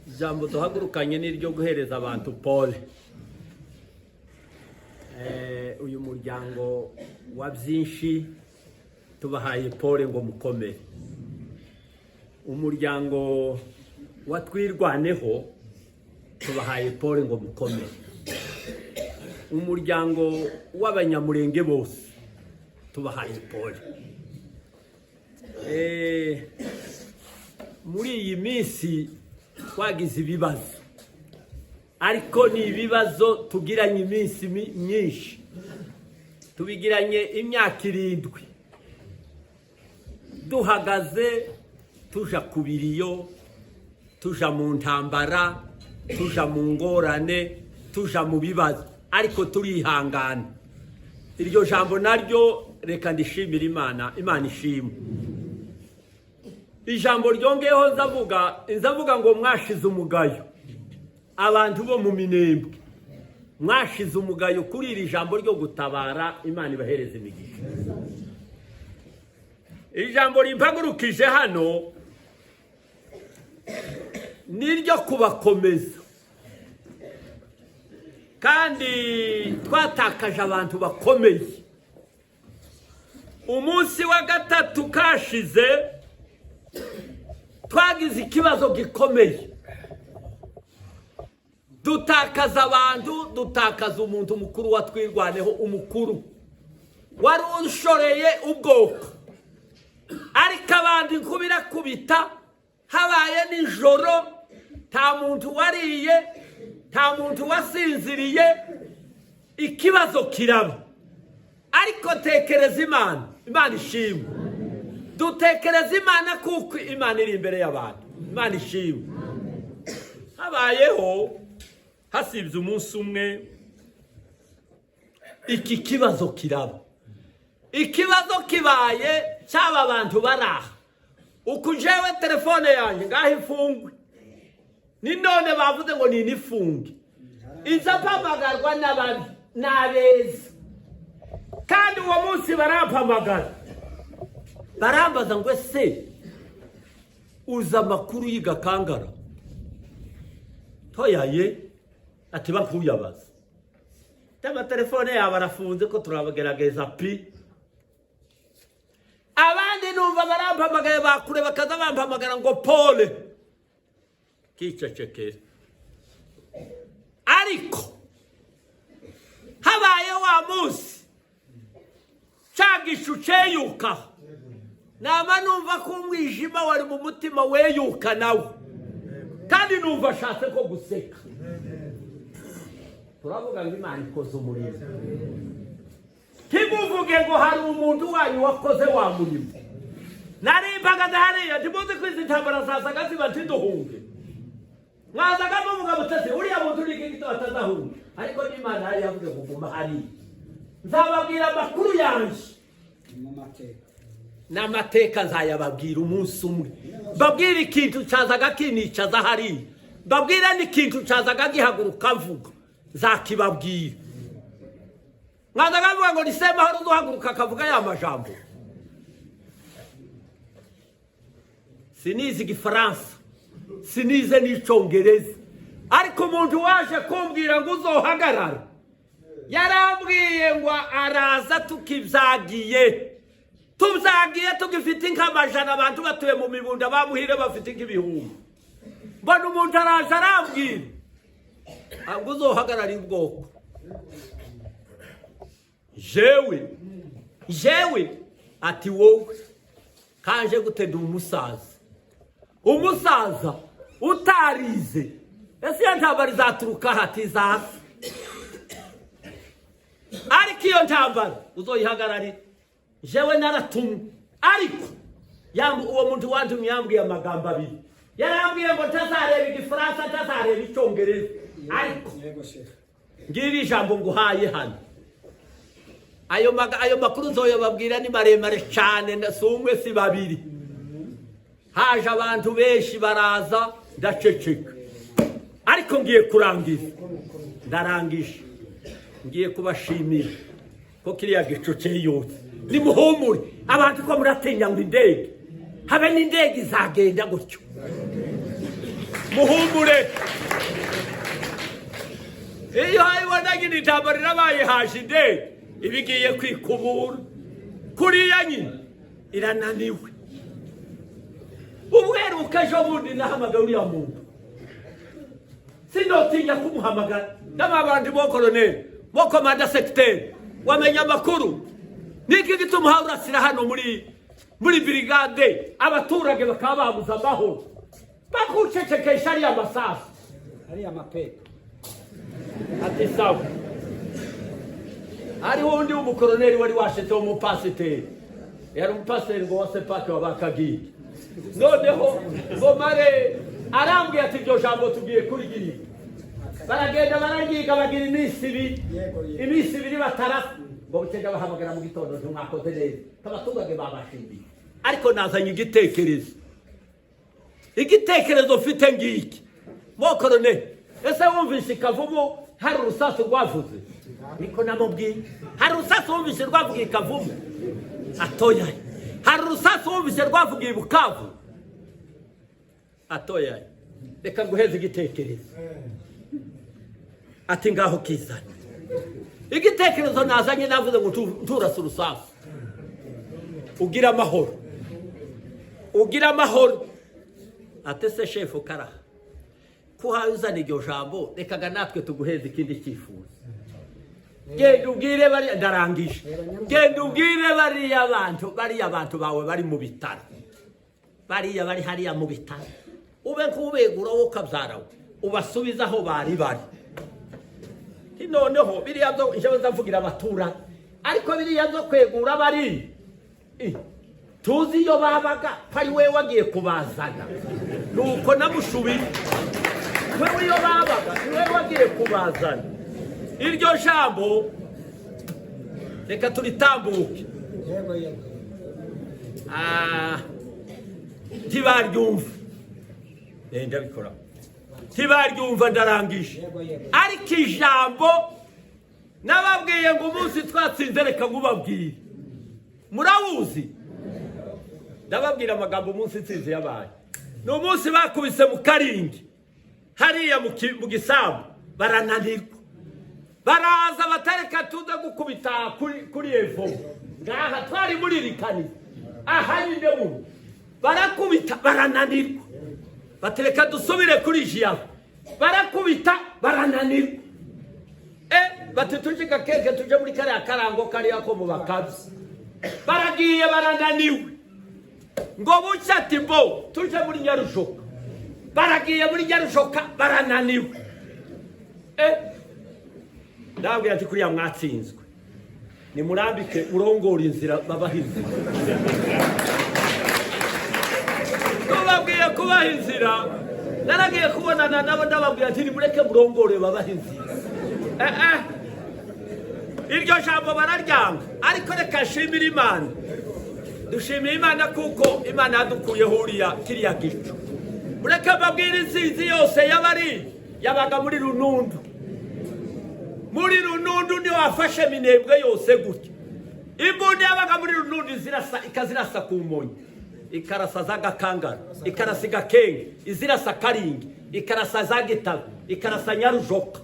Ijambo duhagurukanye n'iryo guhereza abantu Paul. Uyu muryango wa byinshi tubahaye Paul ngo mukomere. Umuryango wa twirwaneho tubahaye Paul ngo mukomere. Umuryango w'abanyamurenge bose tubahaye Paul. Muri iyi minsi twagize ibibazo, ariko ni ibibazo tugiranye iminsi myinshi, tubigiranye imyaka 7 duhagaze tuja kubiriyo, tuja mu ntambara, tuja mu ngorane, tuja mu bibazo, ariko turihangana. Iryo jambo naryo reka ndishimira Imana ishimwe. Ijambo ryongeyeho nzavuga ngo mwashize umugayo, abantu bo mu Minembwe mwashize umugayo kuri iri jambo ryo gutabara. Imana ibahereze imigisha. Ijambo rimpagurukije hano niryo kubakomeza, kandi twatakaje abantu bakomeye. Umunsi wa gatatu kashize twagize ikibazo gikomeye, dutakaza abantu, dutakaza umuntu mukuru wa twirwaneho, umukuru wari ushoreye ubwoko, ariko abandi nkubira kubita, habaye nijoro, nta muntu wariye, nta muntu wasinziriye, ikibazo kiraba. Ariko tekereza Imana ishimwe. Dutekereza Imana kuko Imana iri imbere y'abantu. Imana ishimwe. Habayeho hasibye umunsi umwe iki kibazo kiraba. Ikibazo kibaye cyaba abantu baraha, ukujewe telefone yanjye ngaho ifungwe, ni none bavuze ngo ni nifunge, iza pamagarwa n'ababi n'abeza. Kandi uwo munsi barampamagara, barambaza ngo ese uza amakuru y'igakangara? Toyaye ati bakuyabaza. Tama telefone yabo arafunze ko turabagerageza pi. Abandi numva barampamagaye bakure bakaza bampamagara ngo Paul kicecekere. Ariko habaye wa munsi cyagishu cyeyuka, nama numva ko umwijima wari mu mutima weyuka nawe, kandi numva ashatse ko guseka. Turavuga ngo Imana ikoze umurimo. Timuvuge ngo hari umuntu wanyu wakoze wa murimo. Narimbaga ndahariya timuze kwizi ntambara zasaga ziba ntiduhunge. Mwazaga muvuga mutasi uriya muntu uri gito atazahunga, ariko Imana yari yavuze ngo guma hari. Nzababwira amakuru yanje n'amateka, nzayababwira umunsi umwe. Babwira ikintu cyazaga kinicaza hari, babwira n'ikintu cyazaga gihaguruka mvuga, nzakibabwira. Mwazaga mvuga ngo ni Semahoro duhaguruka akavuga ya majambo. Sinizi Igifaransa, sinize n'Icyongereza, ariko umuntu waje kumbwira ngo uzohagarara, yarambwiye ngo araza tukibyagiye. Tubyagiye tugifite nk'amajana, abantu batuye mu mibunda bamuhire bafite nk'ibihumbi. Mbona umuntu araje arambwira ngo uzohagarara ubwoko. Jewe ati wowe kanje gutenda umusaza utarize, ese ya ntambara izaturuka hati zaza, ariko iyo ntambara uzoyihagararira. Jewe naratumwe, ariko uwo muntu wantumye yambwiye amagambo abiri. Yarambwiye ngo tazareba Igifaransa, tazareba Icyongereza, ariko ngiri ijambo nguhaye hano. Ayo makuru nzoyababwira ni maremare cyane, ndasumwe si babiri. Haje abantu benshi baraza, ndaceceka, ariko ngiye kurangiza. Ndarangije, ngiye kubashimira ko kiriya gicu cyeyose. Nimuhumure abantu ko muratinya ngo indege, habe n'indege izagenda gutyo. muhumure. Iyo hayibona nyine intambara irabaye haje indege ibigiye kwikubura kuriya nyine irananiwe. Ubweruka ejo bundi nahamagara uriya muntu sinotinya kumuhamagara n'abandi bo koloneli bo komanda sekiteri wamenya amakuru niki gituma hawurasira hano muri brigade abaturage bakaba babuza amahoro bakucecekesha ariya masasu ariya mapeta ati sawa. Hariho undi w'umukoloneli wari washitse w'umupasiteri yari umupasiteri ngo wose pake wabakagiye noneho ngo mare arambwiye ati iryo jambo tugiye kurigirira baragenda baragiga bagira iminsi ibiri batarasa ngo bukenda bahamagara mu gitondo ntumwakoze neza abaturage babashimiye. Ariko nazanye igitekerezo mfite ngiki mo koloneli ese wumvise ikavumu hari urusasu rwavuze niko namubwiye hari urusasu wumvise rwavugiye ikavumu atoya hari urusasu wumvise rwavugiye Bukavu atoya reka nguheze igitekerezo ati ngaho kizana igitekerezo nazanye navuze ngo nturasa urusasu ugira amahoro ate se shefu Karaha kuhaye uzana iryo jambo rekaga natwe tuguheze ikindi cyifuzo genda ubwire bari ndarangije genda ubwire bariya abantu bawe bari mu bitaro bariya bari hariya mu bitaro ube kubegura wo kabyarawe ubasubiza aho bari noneho biriya byo njyewe ndavugira abatura ariko biriya byo kwegura bari tuzi iyo babaga pari we wagiye kubazana nuko namushubira we iyo babaga we wagiye kubazana iryo jambo reka turitambuke ntibaryumva ndabikora ntibaryumva ndarangije ariko ijambo nababwiye ngo umunsi twatsinze reka ngubabwire murawuzi ndababwira amagambo umunsi nsinzi yabaye ni umunsi bakubise mu Karingi hariya mu Gisambu barananirwa baraza batareka tuza gukubita kuri evo ngaha twari muri rikani aha nyine mu barakubita barananirwa batereka dusubire kuri jiya barakubita barananirwa batutujika keke tuje muri kare akarango kari yako mu bakazi baragiye barananiwe ngo bucyati bo tuje muri Nyarushoka baragiye muri Nyarushoka barananiwe ndabwira ati kuriya mwatsinzwe ni murambike urongora inzira babahize babwiye kubaha inzira naragiye kubonana nabo ndababwira ati nimureke murongore babaha inzira iryo jambo bararyanga ariko reka shimira Imana dushimira Imana kuko Imana yadukuyeho uriya kiriya gicu mureke babwira insinzi yose yabaga muri Runundu niyo wafashe minembwe yose gutya imbunda yabaga muri Runundu ikazirasa ku Monyi ikarasa za Gakangara ikarasa Gakenge izirasa Karingi ikarasa za Gitabo ikarasa Nyarujoka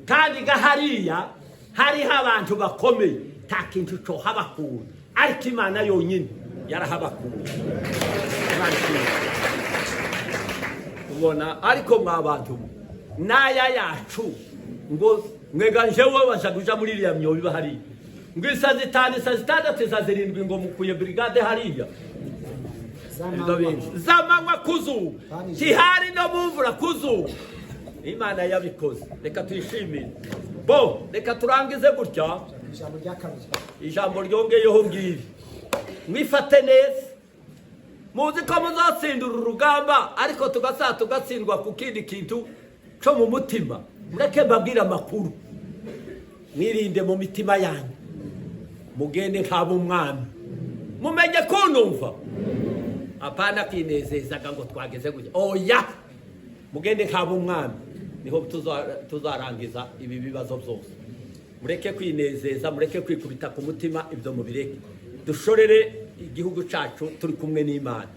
kandi gahariya hariho abantu bakomeye nta kintu cyo habakura ariko Imana yonyine yarahabakura ubona ariko mwabantu naya yacu ngo mwega njewe bashaguja muri iriya myobi bahari ngo isazi 5 isazi 6 isazi 7 ngo mukuye brigade hariya zamanywa kuzu kihari no mumvura kuzu Imana yabikoze reka tuyishimire bo reka turangize gutya ijambo ryongeyeho ngiri mwifate neza muzi ko muzatsindura urugamba ariko tugatsindwa ku kindi kintu cyo mu mutima mureke mbabwira amakuru mwirinde mu mitima yanyu mugende nk'abo umwami mumenye ko numva apana kinezezaga ngo twageze gutya oya mugende nk'abo umwami niho tuzarangiza ibi bibazo byose mureke kwinezeza mureke kwikubita ku mutima ibyo mubireke dushorere igihugu cyacu turi kumwe n'Imana.